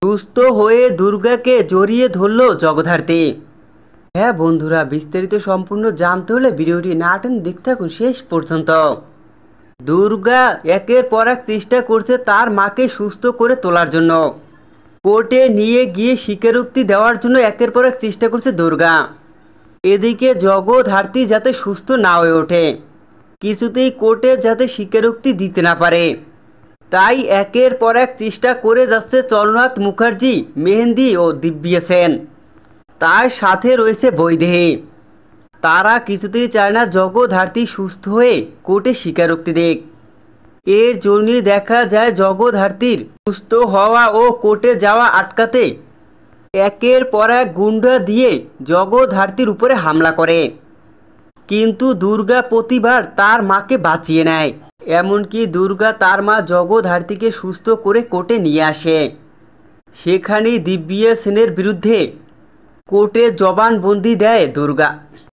সুস্থ হয়ে দুর্গাকে জড়িয়ে ধরল জগদ্ধাত্রী। হ্যাঁ বন্ধুরা, বিস্তারিত সম্পূর্ণ জানতে হলে ভিডিওটি না টেনে দেখতে থাকুন শেষ পর্যন্ত। দুর্গা একের পর এক চেষ্টা করছে তার মাকে সুস্থ করে তোলার জন্য। কোর্টে নিয়ে গিয়ে স্বীকারোক্তি দেওয়ার জন্য একের পর এক চেষ্টা করছে দুর্গা। এদিকে জগদ্ধাত্রী যাতে সুস্থ না হয়ে ওঠে, কিছুতেই কোর্টে যাতে স্বীকারোক্তি দিতে না পারে, তাই একের পর এক চেষ্টা করে যাচ্ছে চন্দ্রনাথ মুখার্জি, মেহেন্দি ও দিব্যা সেন। তার সাথে রয়েছে বৈদেহী। তারা কিছুতেই চায় না জগদ্ধাত্রী সুস্থ হয়ে কোর্টে স্বীকারোক্তি দেখ। এর জন্যই দেখা যায় জগদ্ধাত্রীর সুস্থ হওয়া ও কোর্টে যাওয়া আটকাতে একের পর এক গুন্ডা দিয়ে জগদ্ধাত্রীর উপরে হামলা করে। কিন্তু দুর্গা প্রতিবার তার মাকে বাঁচিয়ে নেয়। এমনকি দুর্গা তার মা জগদ্ধাত্রীকে সুস্থ করে কোর্টে নিয়ে আসে। সেখানেই দিব্যা সেনের বিরুদ্ধে কোর্টে জবানবন্দি দেয় দুর্গা।